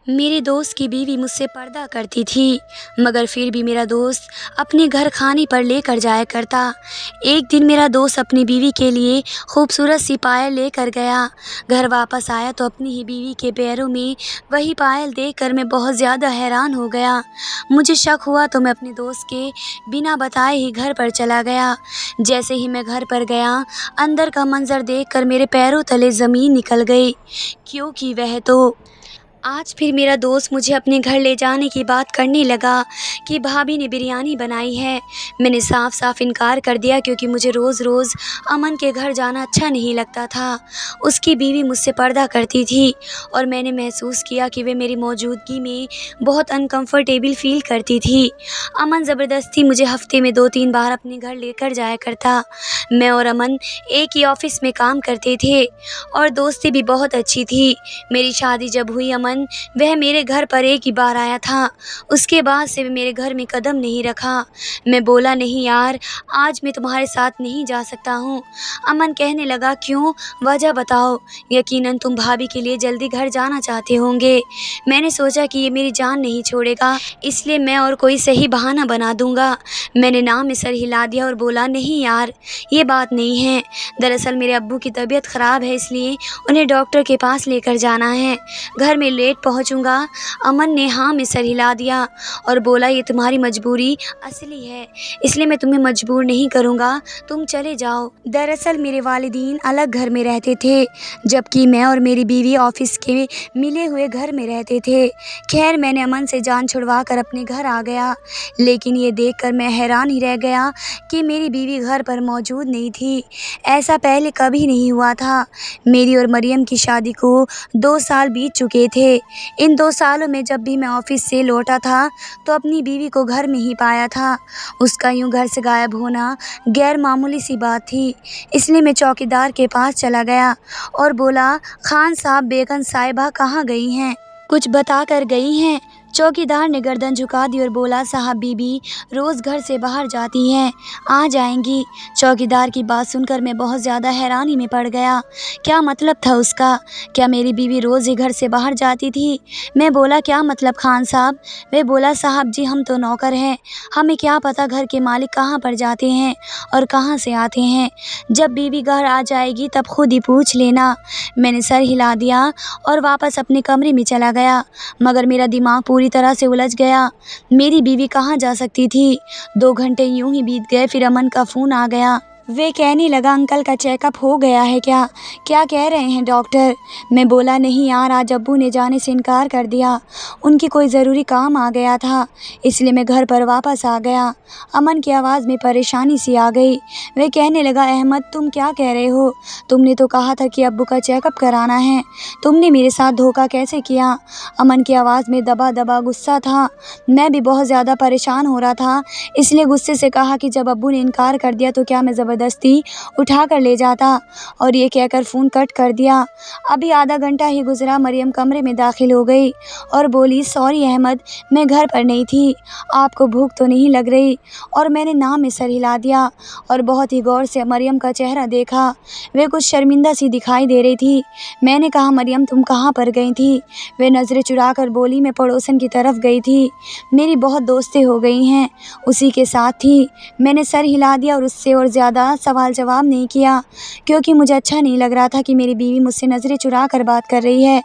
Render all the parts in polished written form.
میرے دوست کی بیوی مجھ سے پردہ کرتی تھی، مگر پھر بھی میرا دوست اپنے گھر کھانے پر لے کر جایا کرتا۔ ایک دن میرا دوست اپنی بیوی کے لیے خوبصورت سی پائل لے کر گیا۔ گھر واپس آیا تو اپنی ہی بیوی کے پیروں میں وہی پائل دیکھ کر میں بہت زیادہ حیران ہو گیا۔ مجھے شک ہوا تو میں اپنے دوست کے بنا بتائے ہی گھر پر چلا گیا۔ جیسے ہی میں گھر پر گیا، اندر کا منظر دیکھ کر میرے پیروں تلے زمین نکل گئی، کیونکہ وہ تو آج پھر میرا دوست مجھے اپنے گھر لے جانے کی بات کرنے لگا کہ بھابھی نے بریانی بنائی ہے۔ میں نے صاف صاف انکار کر دیا، کیونکہ مجھے روز روز امن کے گھر جانا اچھا نہیں لگتا تھا۔ اس کی بیوی مجھ سے پردہ کرتی تھی اور میں نے محسوس کیا کہ وہ میری موجودگی میں بہت انکمفرٹیبل فیل کرتی تھی۔ امن زبردستی مجھے ہفتے میں 2-3 بار اپنے گھر لے کر جایا کرتا۔ میں اور امن ایک ہی آفس میں کام کرتے تھے اور دوستی بھی بہت اچھی تھی۔ میری شادی جب ہوئی، امن وہ میرے گھر پر ایک ہی بار آیا تھا۔ اس کے بعد سے وہ میرے گھر میں قدم نہیں رکھا۔ میں بولا، نہیں یار، آج میں تمہارے ساتھ نہیں جا سکتا ہوں۔ امن کہنے لگا، کیوں؟ وجہ بتاؤ۔ یقیناً تم بھابھی کے لیے جلدی گھر جانا چاہتے ہوں گے۔ میں نے سوچا کہ یہ میری جان نہیں چھوڑے گا، اس لیے میں اور کوئی صحیح بہانہ بنا دوں گا۔ میں نے نام میں سر ہلا دیا اور بولا، نہیں یار، یہ بات نہیں ہے۔ دراصل میرے ابو کی طبیعت خراب ہے، اس لیے انہیں ڈاکٹر کے پاس لے کر جانا ہے۔ گھر میں لیٹ پہنچوں گا۔ امن نے ہاں میں سر ہلا دیا اور بولا، یہ تمہاری مجبوری اصلی ہے، اس لیے میں تمہیں مجبور نہیں کروں گا، تم چلے جاؤ۔ دراصل میرے والدین الگ گھر میں رہتے تھے، جبکہ میں اور میری بیوی آفس کے ملے ہوئے گھر میں رہتے تھے۔ خیر، میں نے امن سے جان چھڑوا کر اپنے گھر آ گیا، لیکن یہ دیکھ کر میں حیران ہی رہ گیا کہ میری بیوی گھر پر موجود نہیں تھی۔ ایسا پہلے کبھی نہیں ہوا تھا۔ میری اور مریم کی شادی کو 2 سال بیت چکے تھے۔ ان 2 سالوں میں جب بھی میں آفس سے لوٹا تھا تو اپنی بیوی کو گھر میں ہی پایا تھا۔ اس کا یوں گھر سے غائب ہونا غیر معمولی سی بات تھی، اس لیے میں چوکیدار کے پاس چلا گیا اور بولا، خان صاحب بیگم صاحبہ کہاں گئی ہیں؟ کچھ بتا کر گئی ہیں؟ چوکیدار نے گردن جھکا دی اور بولا، صاحب بی بی روز گھر سے باہر جاتی ہیں، آ جائیں گی۔ چوکیدار کی بات سن کر میں بہت زیادہ حیرانی میں پڑ گیا۔ کیا مطلب تھا اس کا؟ کیا میری بیوی روز ہی گھر سے باہر جاتی تھی؟ میں بولا، کیا مطلب خان صاحب؟ وہ بولا، صاحب جی ہم تو نوکر ہیں، ہمیں کیا پتہ گھر کے مالک کہاں پر جاتے ہیں اور کہاں سے آتے ہیں۔ جب بیوی گھر آ جائے گی تب خود ہی پوچھ لینا۔ میں نے سر ہلا دیا اور واپس اپنے کمرے میں چلا گیا، مگر میرا دماغ پوری طرح سے الجھ گیا۔ میری بیوی کہاں جا سکتی تھی؟ 2 گھنٹے یوں ہی بیت گئے، پھر امن کا فون آ گیا۔ وہ کہنے لگا، انکل کا چیک اپ ہو گیا ہے کیا؟ کیا کہہ رہے ہیں ڈاکٹر؟ میں بولا، نہیں یار، آج ابو نے جانے سے انکار کر دیا، ان کی کوئی ضروری کام آ گیا تھا، اس لیے میں گھر پر واپس آ گیا۔ امن کی آواز میں پریشانی سی آ گئی۔ وہ کہنے لگا، احمد تم کیا کہہ رہے ہو؟ تم نے تو کہا تھا کہ ابو کا چیک اپ کرانا ہے، تم نے میرے ساتھ دھوکہ کیسے کیا؟ امن کی آواز میں دبا دبا غصہ تھا۔ میں بھی بہت زیادہ پریشان ہو رہا تھا، اس لیے غصے سے کہا کہ جب ابو نے انکار کر دیا تو کیا میں زبردستی اٹھا کر لے جاتا؟ اور یہ کہہ کر فون کٹ کر دیا۔ ابھی آدھا گھنٹہ ہی گزرا، مریم کمرے میں داخل ہو گئی اور بولی، سوری احمد، میں گھر پر نہیں تھی، آپ کو بھوک تو نہیں لگ رہی؟ اور میں نے نام میں سر ہلا دیا اور بہت ہی غور سے مریم کا چہرہ دیکھا۔ وہ کچھ شرمندہ سی دکھائی دے رہی تھی۔ میں نے کہا، مریم تم کہاں پر گئی تھی؟ وہ نظریں چرا کر بولی، میں پڑوسن کی طرف گئی تھی، میری بہت دوستیں ہو گئی ہیں، اسی کے ساتھ تھی۔ میں نے سر ہلا دیا اور اس سے اور زیادہ سوال جواب نہیں کیا، کیونکہ مجھے اچھا نہیں لگ رہا تھا کہ میری بیوی مجھ سے نظریں چرا کر بات کر رہی ہے۔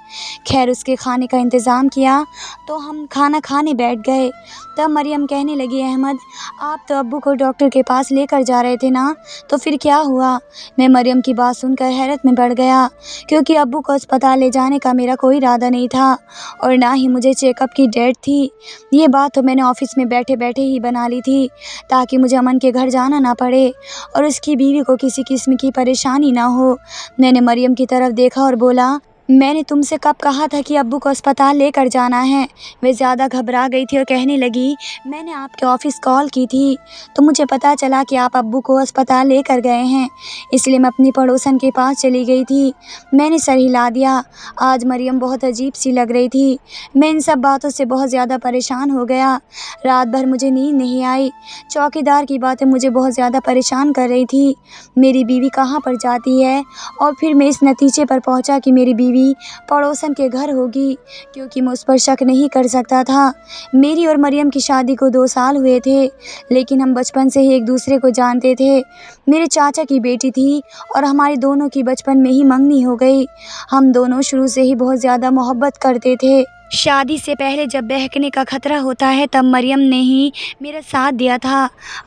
خیر، اس کے کھانے کا انتظام کیا تو ہم کھانا کھانے بیٹھ گئے۔ تب مریم کہنے لگی، احمد آپ تو ابو کو ڈاکٹر کے پاس لے کر جا رہے تھے نا، تو پھر کیا ہوا؟ میں مریم کی بات سن کر حیرت میں پڑ گیا، کیونکہ ابو کو اسپتال لے جانے کا میرا کوئی ارادہ نہیں تھا اور نہ ہی مجھے چیک اپ کی ڈیٹ تھی۔ یہ بات تو میں نے آفس میں بیٹھے بیٹھے ہی بنا لی تھی، تاکہ مجھے امن کے گھر جانا نہ پڑے اور اس کی بیوی کو کسی قسم کی پریشانی نہ ہو۔ میں نے مریم کی طرف دیکھا اور بولا، میں نے تم سے کب کہا تھا کہ ابو کو اسپتال لے کر جانا ہے؟ وہ زیادہ گھبرا گئی تھی اور کہنے لگی، میں نے آپ کے آفس کال کی تھی تو مجھے پتہ چلا کہ آپ ابو کو اسپتال لے کر گئے ہیں، اس لیے میں اپنی پڑوسن کے پاس چلی گئی تھی۔ میں نے سر ہلا دیا۔ آج مریم بہت عجیب سی لگ رہی تھی۔ میں ان سب باتوں سے بہت زیادہ پریشان ہو گیا۔ رات بھر مجھے نیند نہیں آئی۔ چوکیدار کی باتیں مجھے بہت زیادہ پریشان کر رہی تھی۔ میری بیوی کہاں پر جاتی ہے؟ اور پھر میں اس نتیجے پر پہنچا کہ میری بیوی बीवी पड़ोसन के घर होगी, क्योंकि मैं उस पर शक नहीं कर सकता था। मेरी और मरियम की शादी को 2 साल हुए थे, लेकिन हम बचपन से ही एक दूसरे को जानते थे। मेरे चाचा की बेटी थी और हमारी दोनों की बचपन में ही मंगनी हो गई। हम दोनों शुरू से ही बहुत ज़्यादा मोहब्बत करते थे। शादी से पहले जब बहकने का खतरा होता है तब मरियम ने ही मेरा साथ दिया था।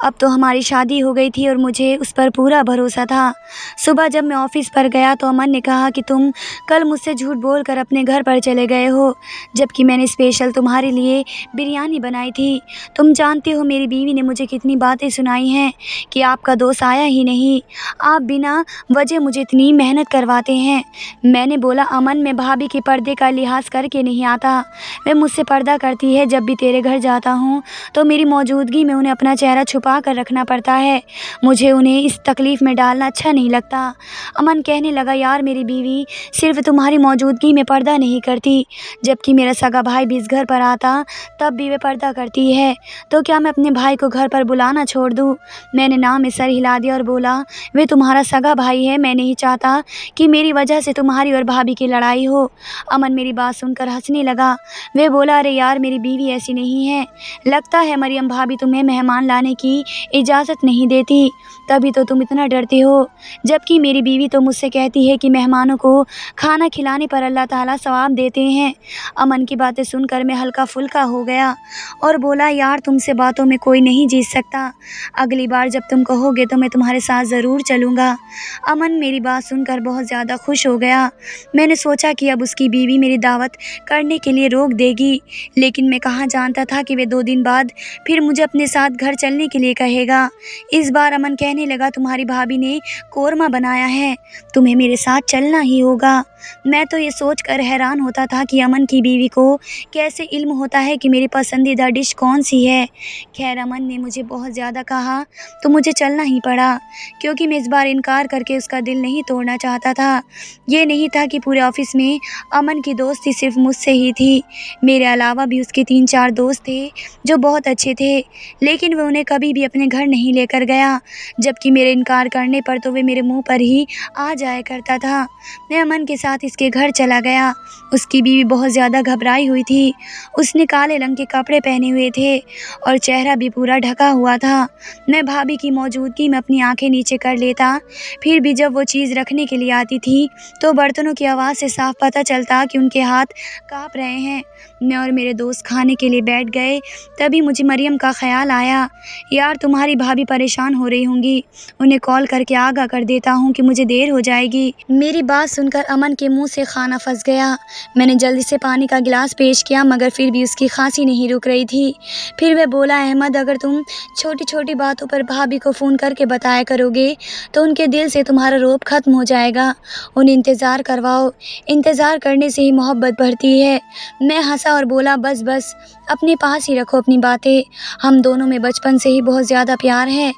अब तो हमारी शादी हो गई थी और मुझे उस पर पूरा भरोसा था। सुबह जब मैं ऑफिस पर गया तो अमन ने कहा कि तुम कल मुझसे झूठ बोलकर अपने घर पर चले गए हो, जबकि मैंने स्पेशल तुम्हारे लिए बिरयानी बनाई थी। तुम जानते हो मेरी बीवी ने मुझे कितनी बातें सुनाई हैं कि आपका दोस्त आया ही नहीं, आप बिना वजह मुझे इतनी मेहनत करवाते हैं। मैंने बोला, अमन, मैं भाभी के पर्दे का लिहाज करके नहीं आता। वे मुझसे पर्दा करती है। जब भी तेरे घर जाता हूँ तो मेरी मौजूदगी में उन्हें अपना चेहरा छुपा कर रखना पड़ता है। मुझे उन्हें इस तकलीफ़ में डालना अच्छा नहीं लगता। अमन कहने लगा, यार मेरी बीवी सिर्फ तुम्हारी मौजूदगी में पर्दा नहीं करती, जबकि मेरा सगा भाई भी इस घर पर आता तब भी वे पर्दा करती है। तो क्या मैं अपने भाई को घर पर बुलाना छोड़ दूँ? मैंने नाम में सर हिला दिया और बोला, वे तुम्हारा सगा भाई है। मैं नहीं चाहता कि मेरी वजह से तुम्हारी और भाभी की लड़ाई हो। अमन मेरी बात सुनकर हंसने लगा। वे बोला, अरे यार मेरी बीवी ऐसी नहीं है। लगता है मरियम भाभी तुम्हें मेहमान लाने की इजाज़त नहीं देती, तभी तो तुम इतना डरते हो। जबकि मेरी बीवी तो मुझसे कहती है कि मेहमानों को खाना खिलाने पर अल्लाह ताला सवाब देते हैं। अमन की बातें सुनकर मैं हल्का फुल्का हो गया और बोला, यार तुमसे बातों में कोई नहीं जीत सकता। अगली बार जब तुम कहोगे तो मैं तुम्हारे साथ ज़रूर चलूँगा। अमन मेरी बात सुनकर बहुत ज़्यादा खुश हो गया। मैंने सोचा कि अब उसकी बीवी मेरी दावत करने के लिए रोक देगी, लेकिन मैं कहाँ जानता था कि वे 2 दिन बाद फिर मुझे अपने साथ घर चलने के लिए कहेगा। इस बार अमन कहने लगा, तुम्हारी भाभी ने कोरमा बनाया है, तुम्हें मेरे साथ चलना ही होगा। मैं तो ये सोचकर हैरान होता था कि अमन की बीवी को कैसे इल्म होता है कि मेरी पसंदीदा डिश कौन सी है। खैर अमन ने मुझे बहुत ज़्यादा कहा तो मुझे चलना ही पड़ा, क्योंकि मैं इस बार इनकार करके उसका दिल नहीं तोड़ना चाहता था। ये नहीं था कि पूरे ऑफिस में अमन की दोस्ती सिर्फ मुझसे ही थी। मेरे अलावा भी उसके 3-4 दोस्त थे जो बहुत अच्छे थे, लेकिन वह उन्हें कभी भी अपने घर नहीं लेकर गया, जबकि मेरे इनकार करने पर तो वे मेरे मुंह पर ही आ जाया करता था। मैं अमन के साथ इसके घर चला गया। उसकी बीवी बहुत ज़्यादा घबराई हुई थी। उसने काले रंग के कपड़े पहने हुए थे और चेहरा भी पूरा ढका हुआ था। मैं भाभी की मौजूदगी में अपनी आंखें नीचे कर लेता, फिर भी जब वो चीज़ रखने के लिए आती थी तो बर्तनों की आवाज़ से साफ पता चलता कि उनके हाथ काँप रहे हैं। मैं और मेरे दोस्त खाने के लिए बैठ गए, तभी मुझे मरियम का ख्याल आया, यार तुम्हारी भाभी परेशान हो रही होंगी, उन्हें कॉल करके आगाह कर देता हूँ कि मुझे देर हो जाएगी। मेरी बात सुनकर अमन के मुंह से खाना फंस गया। मैंने जल्दी से पानी का गिलास पेश किया, मगर फिर भी उसकी खांसी नहीं रुक रही थी। फिर वह बोला, अहमद, अगर तुम छोटी छोटी बातों पर भाभी को फ़ोन करके बताया करोगे तो उनके दिल से तुम्हारा रौब ख़त्म हो जाएगा। उन्हें इंतज़ार करवाओ, इंतज़ार करने से ही मोहब्बत बढ़ती है। मैं हंसा और बोला, बस बस, अपने पास ही रखो अपनी बातें, हम दोनों में बचपन से ही बहुत ज़्यादा प्यार है।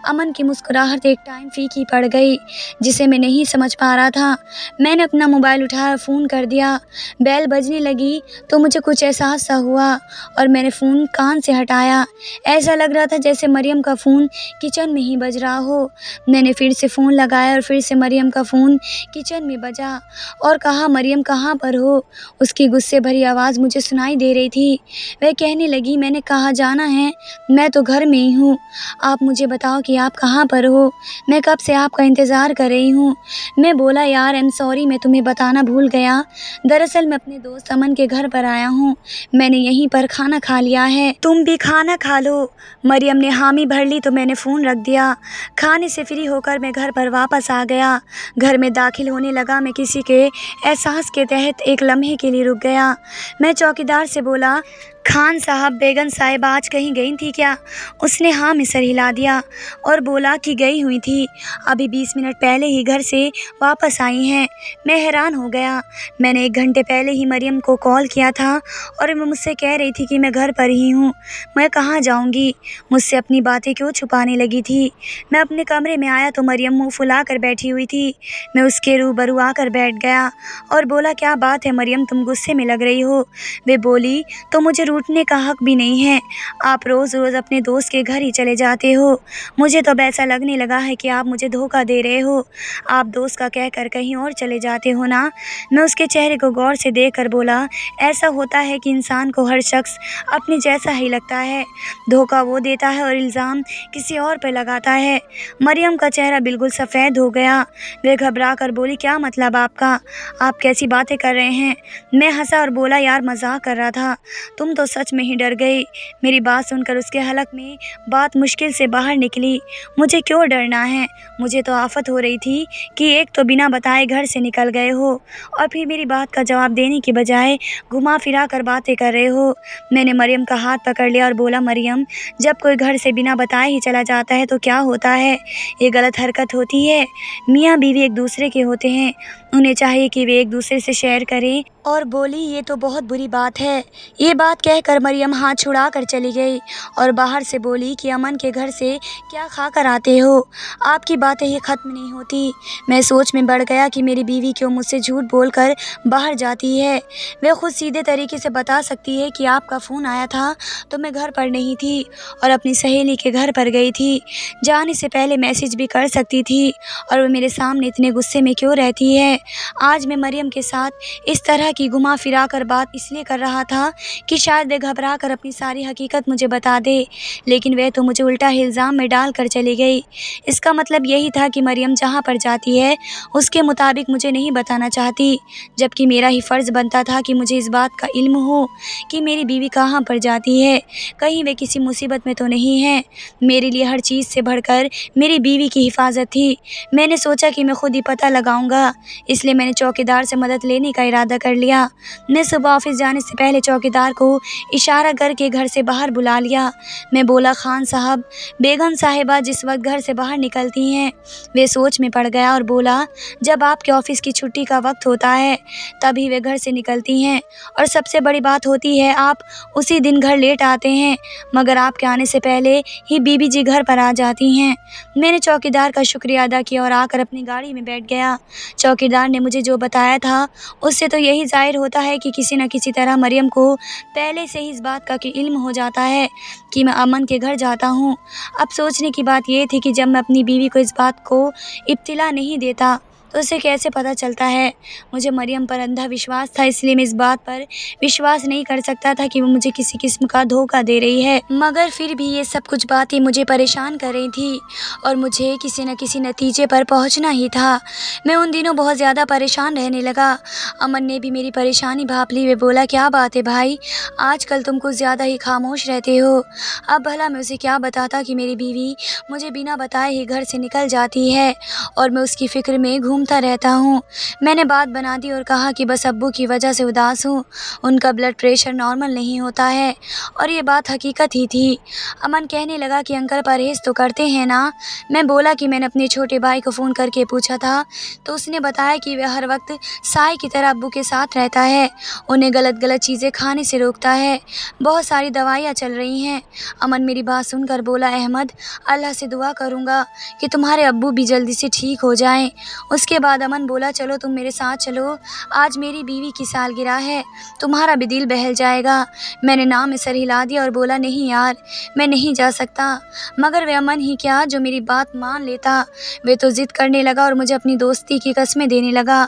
अमन की मुस्कुराहट एक टाइम फीकी पड़ गई, जिसे मैं नहीं समझ पा रहा था। मैंने अपना मोबाइल उठाया, फ़ोन कर दिया। बेल बजने लगी तो मुझे कुछ एहसास सा हुआ और मैंने फ़ोन कान से हटाया। ऐसा लग रहा था जैसे मरियम का फ़ोन किचन में ही बज रहा हो। मैंने फिर से फ़ोन लगाया और फिर से मरियम का फ़ोन किचन में बजा और कहा, मरियम कहाँ पर हो? उसकी गुस्से भरी आवाज़ मुझे सुनाई दे रही थी। वह कहने लगी, मैंने कहाँ जाना है, मैं तो घर में ही हूँ। आप मुझे बताओ कि आप कहाँ पर हो, मैं कब से आपका इंतज़ार कर रही हूँ। मैं बोला, यार आई एम सॉरी, मैं तुम्हें बताना भूल गया। दरअसल मैं अपने दोस्त अमन के घर पर आया हूँ, मैंने यहीं पर खाना खा लिया है, तुम भी खाना खा लो। मरियम ने हामी भर ली तो मैंने फ़ोन रख दिया। खाने से फ्री होकर मैं घर पर वापस आ गया। घर में दाखिल होने लगा, मैं किसी के एहसास के तहत एक लम्हे के लिए रुक गया। मैं चौकीदार से बोला, खान साहब, बेगम साहिबा आज कहीं गई थी क्या? उसने हाँ में सर हिला दिया और बोला कि गई हुई थी, अभी 20 मिनट पहले ही घर से वापस आई हैं। मैं हैरान हो गया। मैंने 1 घंटे पहले ही मरियम को कॉल किया था और वो मुझसे कह रही थी कि मैं घर पर ही हूँ, मैं कहाँ जाऊँगी? मुझसे अपनी बातें क्यों छुपाने लगी थी? मैं अपने कमरे में आया तो मरियम मुँह फुला कर बैठी हुई थी। मैं उसके रूबरू आकर बैठ गया और बोला, क्या बात है मरियम, तुम गुस्से में लग रही हो? वे बोली, तो मुझे उठने का हक भी नहीं है। आप रोज़ रोज़ अपने दोस्त के घर ही चले जाते हो। मुझे तो अब ऐसा लगने लगा है कि आप मुझे धोखा दे रहे हो। आप दोस्त का कहकर कहीं और चले जाते हो ना। मैं उसके चेहरे को गौर से देख कर बोला, ऐसा होता है कि इंसान को हर शख्स अपने जैसा ही लगता है। धोखा वो देता है और इल्ज़ाम किसी और पर लगाता है। मरियम का चेहरा बिल्कुल सफ़ेद हो गया। वह घबरा कर बोली, क्या मतलब आपका? आप कैसी बातें कर रहे हैं? मैं हंसा और बोला, यार मजाक कर रहा था। तुम तो सच में ही डर गई। मेरी बात सुनकर उसके हलक में बात मुश्किल से बाहर निकली। मुझे क्यों डरना है? मुझे तो आफत हो रही थी कि एक तो बिना बताए घर से निकल गए हो और फिर मेरी बात का जवाब देने की बजाय घुमा फिरा कर बातें कर रहे हो। मैंने मरियम का हाथ पकड़ लिया और बोला, मरियम, जब कोई घर से बिना बताए ही चला जाता है तो क्या होता है? ये गलत हरकत होती है। मियाँ बीवी एक दूसरे के होते हैं, उन्हें चाहिए कि वे एक दूसरे से शेयर करें। और बोली, ये तो बहुत बुरी बात है। ये बात कहकर मरियम हाथ छुड़ा कर चली गई और बाहर से बोली कि अमन के घर से क्या खा कर आते हो? आपकी बातें ही ख़त्म नहीं होती। मैं सोच में बढ़ गया कि मेरी बीवी क्यों मुझसे झूठ बोलकर बाहर जाती है। वह खुद सीधे तरीके से बता सकती है कि आपका फ़ोन आया था तो मैं घर पर नहीं थी और अपनी सहेली के घर पर गई थी। जाने से पहले मैसेज भी कर सकती थी और वह मेरे सामने इतने गुस्से में क्यों रहती है? आज मैं मरियम के साथ इस तरह की घुमा फिरा कर बात इसलिए कर रहा था कि शायद वह घबरा कर अपनी सारी हकीकत मुझे बता दे, लेकिन वह तो मुझे उल्टा इल्ज़ाम में डाल कर चली गई। इसका मतलब यही था कि मरियम जहाँ पर जाती है उसके मुताबिक मुझे नहीं बताना चाहती, जबकि मेरा ही फ़र्ज़ बनता था कि मुझे इस बात का इल्म हो कि मेरी बीवी कहाँ पर जाती है। कहीं वे किसी मुसीबत में तो नहीं है। मेरे लिए हर चीज़ से बढ़कर मेरी बीवी की हिफाजत थी। मैंने सोचा कि मैं खुद ही पता लगाऊंगा, इसलिए मैंने चौकीदार से मदद लेने का इरादा कर लिया। मैं सुबह ऑफिस जाने से पहले चौकीदार को इशारा करके घर से बाहर बुला लिया। मैं बोला, खान साहब, बेगम साहिबा जिस वक्त घर से बाहर निकलती हैं। वे सोच में पड़ गया और बोला, जब आपके ऑफिस की छुट्टी का वक्त होता है तभी वे घर से निकलती हैं, और सबसे बड़ी बात होती है आप उसी दिन घर लेट आते हैं, मगर आपके आने से पहले ही बीबी जी घर पर आ जाती हैं। मैंने चौकीदार का शुक्रिया अदा किया और आकर अपनी गाड़ी में बैठ गया। चौकीदार ने मुझे जो बताया था उससे तो यही जाहिर होता है कि किसी न किसी तरह मरियम को पहले से ही इस बात का कि इल्म हो जाता है कि मैं अमन के घर जाता हूँ। अब सोचने की बात यह थी कि जब मैं अपनी बीवी को इस बात को इत्तिला नहीं देता तो उसे कैसे पता चलता है। मुझे मरियम पर अंधा विश्वास था, इसलिए मैं इस बात पर विश्वास नहीं कर सकता था कि वो मुझे किसी किस्म का धोखा दे रही है, मगर फिर भी ये सब कुछ बातें मुझे परेशान कर रही थी और मुझे किसी न किसी नतीजे पर पहुंचना ही था। मैं उन दिनों बहुत ज़्यादा परेशान रहने लगा। अमन ने भी मेरी परेशानी भांप ली। वे बोला, क्या बात है भाई, आजकल तुम कुछ ज़्यादा ही खामोश रहते हो। अब भला मैं उसे क्या बताता कि मेरी बीवी मुझे बिना बताए ही घर से निकल जाती है और मैं उसकी फ़िक्र में घूमता रहता हूँ। मैंने बात बना दी और कहा कि बस अब्बू की वजह से उदास हूँ, उनका ब्लड प्रेशर नॉर्मल नहीं होता है, और ये बात हकीकत ही थी। अमन कहने लगा कि अंकल परहेज़ तो करते हैं ना। मैं बोला कि मैंने अपने छोटे भाई को फ़ोन करके पूछा था तो उसने बताया कि वह हर वक्त साई की तरह अब्बू के साथ रहता है, उन्हें गलत गलत चीज़ें खाने से रोकता है, बहुत सारी दवाइयाँ चल रही हैं। अमन मेरी बात सुनकर बोला, अहमद, अल्लाह से दुआ करूँगा कि तुम्हारे अब्बू भी जल्दी से ठीक हो जाएं। उसके बाद अमन बोला, चलो तुम मेरे साथ चलो, आज मेरी बीवी की सालगिरह है, तुम्हारा भी दिल बहल जाएगा। मैंने नाम में सर हिला दिया और बोला, नहीं यार, मैं नहीं जा सकता। मगर वह अमन ही क्या जो मेरी बात मान लेता, वे तो ज़िद करने लगा और मुझे अपनी दोस्ती की कस्में देने लगा।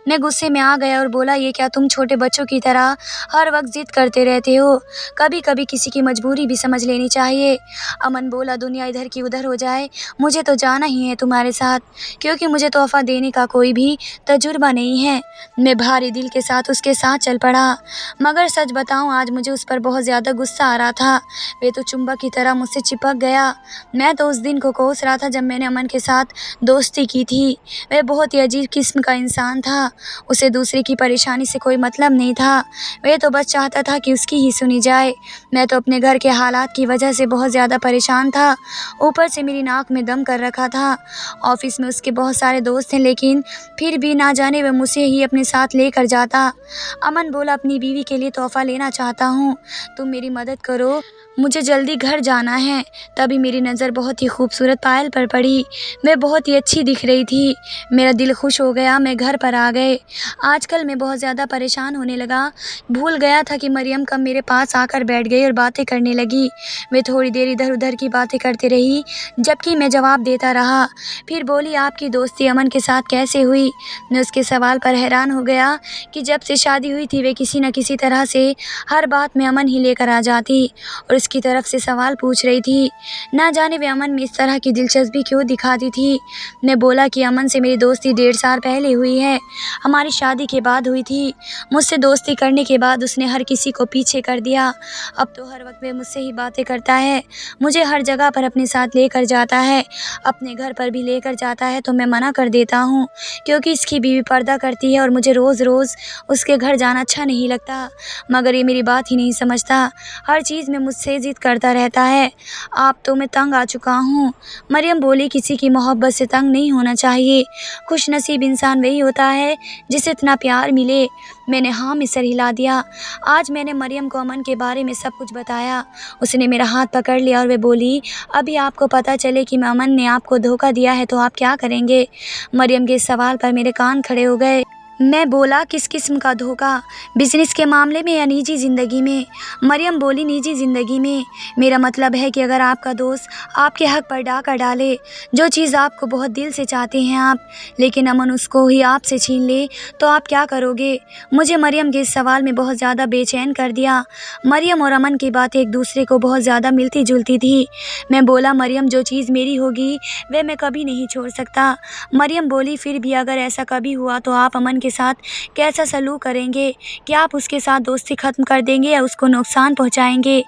मैं गुस्से में आ गया और बोला, ये क्या तुम छोटे बच्चों की तरह हर वक्त ज़िद करते रहते हो? कभी कभी किसी की मजबूरी भी समझ लेनी चाहिए। अमन बोला, दुनिया इधर की उधर हो जाए, मुझे तो जाना ही है तुम्हारे साथ, क्योंकि मुझे तोहफ़ा देने का कोई भी तजुर्बा नहीं है। मैं भारी दिल के साथ उसके साथ चल पड़ा, मगर सच बताऊं, आज मुझे उस पर बहुत ज़्यादा गुस्सा आ रहा था। वे तो चुंबक की तरह मुझसे चिपक गया। मैं तो उस दिन को कोस रहा था जब मैंने अमन के साथ दोस्ती की थी। वह बहुत ही अजीब किस्म का इंसान था, उसे दूसरे की परेशानी से कोई मतलब नहीं था, वह तो बस चाहता था कि उसकी ही सुनी जाए। मैं तो अपने घर के हालात की वजह से बहुत ज़्यादा परेशान था, ऊपर से मेरी नाक में दम कर रखा था। ऑफिस में उसके बहुत सारे दोस्त हैं, लेकिन लेकिन फिर भी ना जाने वह मुझे ही अपने साथ लेकर जाता। अमन बोला, अपनी बीवी के लिए तोहफा लेना चाहता हूँ, तुम मेरी मदद करो, मुझे जल्दी घर जाना है। तभी मेरी नज़र बहुत ही खूबसूरत पायल पर पड़ी। मैं बहुत ही अच्छी दिख रही थी। मेरा दिल खुश हो गया। मैं घर पर आ गए। आजकल मैं बहुत ज़्यादा परेशान होने लगा। भूल गया था कि मरियम कब मेरे पास आकर बैठ गई और बातें करने लगी। मैं थोड़ी देर इधर उधर की बातें करती रही, जबकि मैं जवाब देता रहा। फिर बोली, आपकी दोस्ती अमन के साथ कैसे हुई? मैं उसके सवाल पर हैरान हो गया कि जब से शादी हुई थी वे किसी न किसी तरह से हर बात में अमन ही लेकर आ जाती और उसकी तरफ से सवाल पूछ रही थी। ना जाने वे अमन में इस तरह की दिलचस्पी क्यों दिखाती थी। मैं बोला कि अमन से मेरी दोस्ती 1.5 साल पहले हुई है, हमारी शादी के बाद हुई थी। मुझसे दोस्ती करने के बाद उसने हर किसी को पीछे कर दिया। अब तो हर वक्त वे मुझसे ही बातें करता है, मुझे हर जगह पर अपने साथ लेकर जाता है, अपने घर पर भी लेकर जाता है तो मैं मना कर देता हूँ क्योंकि इसकी बीवी पर्दा करती है और मुझे रोज़ रोज़ उसके घर जाना अच्छा नहीं लगता। मगर ये मेरी बात ही नहीं समझता, हर चीज़ में मुझसे ज़िद करता रहता है। अब तो मैं तंग आ चुका हूँ। मरियम बोली, किसी की मोहब्बत से तंग नहीं होना चाहिए। खुश नसीब इंसान वही होता है जिसे इतना प्यार मिले। मैंने हाँ में सर हिला दिया। आज मैंने मरियम को अमन के बारे में सब कुछ बताया। उसने मेरा हाथ पकड़ लिया और वे बोली, अभी आपको पता चले कि अमन ने आपको धोखा दिया है तो आप क्या करेंगे? मरियम के इस सवाल पर मेरे कान खड़े हो गए। मैं बोला, किस किस्म का धोखा? बिजनेस के मामले में या निजी ज़िंदगी में? मरियम बोली, निजी ज़िंदगी में। मेरा मतलब है कि अगर आपका दोस्त आपके हक पर डाका डाले, जो चीज़ आपको बहुत दिल से चाहते हैं आप, लेकिन अमन उसको ही आपसे छीन ले, तो आप क्या करोगे? मुझे मरियम के इस सवाल में बहुत ज़्यादा बेचैन कर दिया। मरियम और अमन की बातें एक दूसरे को बहुत ज़्यादा मिलती जुलती थी। मैं बोला, मरियम, जो चीज़ मेरी होगी वह मैं कभी नहीं छोड़ सकता। मरियम बोली, फिर भी अगर ऐसा कभी हुआ तो आप अमन के साथ कैसा सलूक करेंगे? क्या आप उसके साथ दोस्ती ख़त्म कर देंगे या उसको नुकसान पहुंचाएंगे?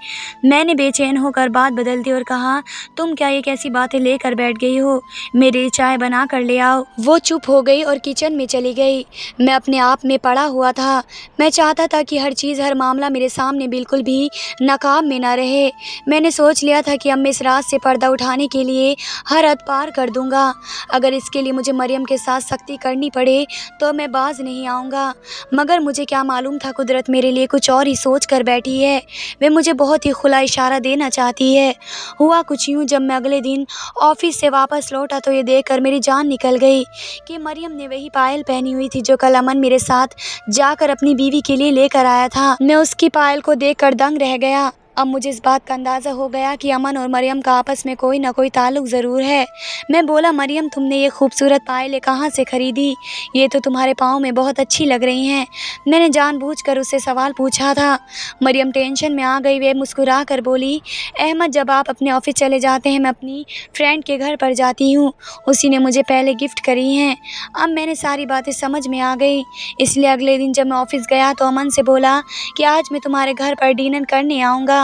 मैंने बेचैन होकर बात बदल दी और कहा, तुम क्या ये कैसी बातें लेकर बैठ गई हो? मेरे लिए चाय बना कर ले आओ। वो चुप हो गई और किचन में चली गई। मैं अपने आप में पड़ा हुआ था। मैं चाहता था कि हर चीज़, हर मामला मेरे सामने बिल्कुल भी नकाब में ना रहे। मैंने सोच लिया था कि अब मैं इस रात से पर्दा उठाने के लिए हर हद पार कर दूंगा। अगर इसके लिए मुझे मरियम के साथ सख्ती करनी पड़े तो मैं बाज नहीं आऊँगा। मगर मुझे क्या मालूम था, कुदरत मेरे लिए कुछ और ही सोच कर बैठी है। वे मुझे बहुत ही खुला इशारा देना चाहती है। हुआ कुछ यूँ, जब मैं अगले दिन ऑफिस से वापस लौटा तो ये देखकर मेरी जान निकल गई कि मरियम ने वही पायल पहनी हुई थी जो कल अमन मेरे साथ जाकर अपनी बीवी के लिए लेकर आया था। मैं उसकी पायल को देखकर दंग रह गया। अब मुझे इस बात का अंदाज़ा हो गया कि अमन और मरियम का आपस में कोई ना कोई ताल्लुक़ ज़रूर है। मैं बोला, मरियम, तुमने ये खूबसूरत पायलें कहाँ से ख़रीदी? ये तो तुम्हारे पाँव में बहुत अच्छी लग रही हैं। मैंने जानबूझकर उससे सवाल पूछा था। मरियम टेंशन में आ गई। वे मुस्कुरा कर बोली, अहमद, जब आप अपने ऑफिस चले जाते हैं मैं अपनी फ्रेंड के घर पर जाती हूँ, उसी ने मुझे पहले गिफ्ट करी हैं। अब मैंने सारी बातें समझ में आ गई। इसलिए अगले दिन जब मैं ऑफिस गया तो अमन से बोला कि आज मैं तुम्हारे घर पर डिनर करने आऊँगा,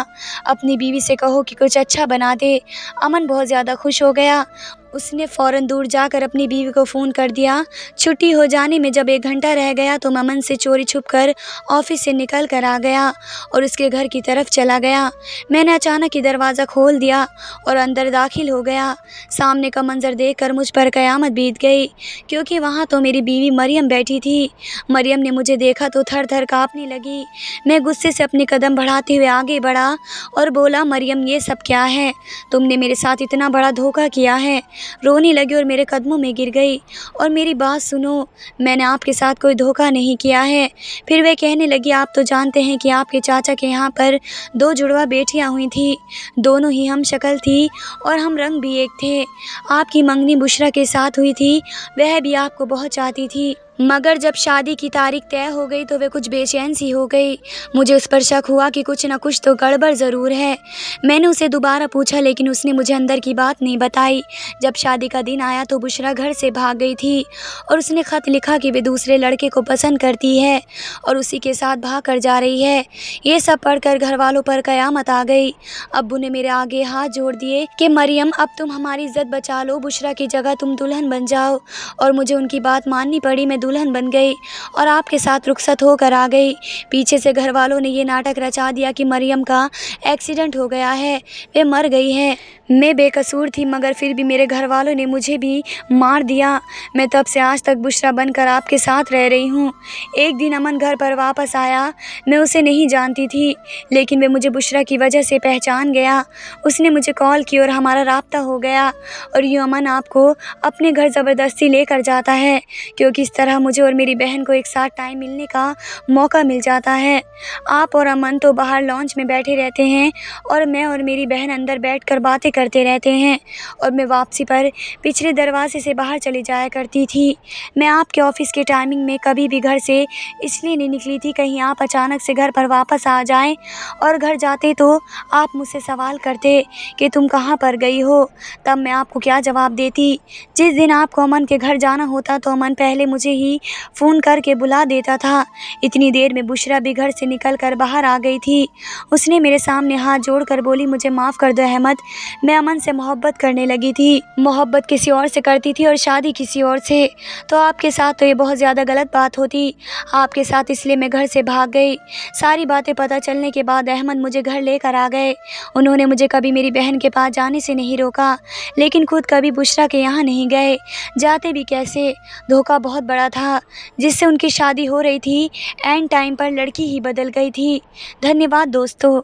अपनी बीवी से कहो कि कुछ अच्छा बना दे। अमन बहुत ज़्यादा खुश हो गया। उसने फ़ौरन दूर जाकर अपनी बीवी को फ़ोन कर दिया। छुट्टी हो जाने में जब 1 घंटा रह गया तो मैं अमन से चोरी छुपकर ऑफिस से निकल कर आ गया और उसके घर की तरफ चला गया। मैंने अचानक ही दरवाज़ा खोल दिया और अंदर दाखिल हो गया। सामने का मंजर देखकर मुझ पर क़यामत बीत गई, क्योंकि वहाँ तो मेरी बीवी मरियम बैठी थी। मरियम ने मुझे देखा तो थर थर काँपने लगी। मैं गुस्से से अपने कदम बढ़ाते हुए आगे बढ़ा और बोला, मरियम, ये सब क्या है? तुमने मेरे साथ इतना बड़ा धोखा किया है। रोने लगी और मेरे कदमों में गिर गई। और मेरी बात सुनो, मैंने आपके साथ कोई धोखा नहीं किया है। फिर वे कहने लगी, आप तो जानते हैं कि आपके चाचा के यहाँ पर 2 जुड़वा बेटियाँ हुई थी, दोनों ही हम शक्ल थी और हम रंग भी एक थे। आपकी मंगनी बुशरा के साथ हुई थी, वह भी आपको बहुत चाहती थी, मगर जब शादी की तारीख तय हो गई तो वे कुछ बेचैन सी हो गई। मुझे उस पर शक हुआ कि कुछ न कुछ तो गड़बड़ ज़रूर है। मैंने उसे दोबारा पूछा, लेकिन उसने मुझे अंदर की बात नहीं बताई। जब शादी का दिन आया तो बुशरा घर से भाग गई थी और उसने ख़त लिखा कि वे दूसरे लड़के को पसंद करती है और उसी के साथ भाग कर जा रही है। ये सब पढ़कर घर वालों पर क़यामत आ गई। अब्बू ने मेरे आगे हाथ जोड़ दिए कि मरियम, अब तुम हमारी इज़्ज़त बचा लो, बुशरा की जगह तुम दुल्हन बन जाओ। और मुझे उनकी बात माननी पड़ी। मैं दुल्हन बन गई और आपके साथ रुखसत होकर आ गई। पीछे से घर वालों ने ये नाटक रचा दिया कि मरियम का एक्सीडेंट हो गया है, वे मर गई है। मैं बेकसूर थी, मगर फिर भी मेरे घर वालों ने मुझे भी मार दिया। मैं तब से आज तक बुशरा बनकर आपके साथ रह रही हूँ। एक दिन अमन घर पर वापस आया, मैं उसे नहीं जानती थी, लेकिन वे मुझे बुशरा की वजह से पहचान गया। उसने मुझे कॉल की और हमारा राब्ता हो गया, और यूँ अमन आपको अपने घर ज़बरदस्ती लेकर जाता है, क्योंकि इस तरह मुझे और मेरी बहन को एक साथ टाइम मिलने का मौका मिल जाता है। आप और अमन तो बाहर लॉन्च में बैठे रहते हैं और मैं और मेरी बहन अंदर बैठकर बातें करते रहते हैं, और मैं वापसी पर पिछले दरवाजे से बाहर चली जाया करती थी। मैं आपके ऑफिस के टाइमिंग में कभी भी घर से इसलिए नहीं निकली थी कहीं आप अचानक से घर पर वापस आ जाएं, और घर जाते तो आप मुझसे सवाल करते कि तुम कहाँ पर गई हो। तब मैं आपको क्या जवाब देती? जिस दिन आपको अमन के घर जाना होता तो अमन पहले मुझे ही फ़ोन करके बुला देता था। इतनी देर में बुशरा भी घर से निकल कर बाहर आ गई थी। उसने मेरे सामने हाथ जोड़कर बोली, मुझे माफ़ कर दो अहमद, मैं अमन से मोहब्बत करने लगी थी। मोहब्बत किसी और से करती थी और शादी किसी और से। तो आपके साथ तो ये बहुत ज़्यादा गलत बात होती। आपके साथ इसलिए मैं घर से भाग गई। सारी बातें पता चलने के बाद अहमद मुझे घर लेकर आ गए। उन्होंने मुझे कभी मेरी बहन के पास जाने से नहीं रोका, लेकिन खुद कभी बुशरा के यहाँ नहीं गए। जाते भी कैसे? धोखा बहुत बड़ा था। जिससे उनकी शादी हो रही थी, एंड टाइम पर लड़की ही बदल गई थी। धन्यवाद दोस्तों।